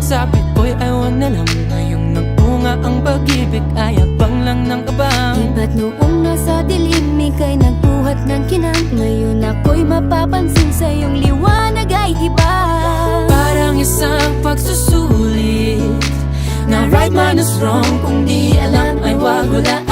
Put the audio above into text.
pagsapit ko'y ayaw na lang. Ngayong nagtunga ang pag-ibig ay abang lang ng kabang. Iba't noong nasa dilim ika'y nagbuhat ng kinang. Ngayon ako'y mapapansin sa iyong liwanag ay iba. Parang isang pagsusulit na right man is wrong. Kung di alam ay wag hulaan.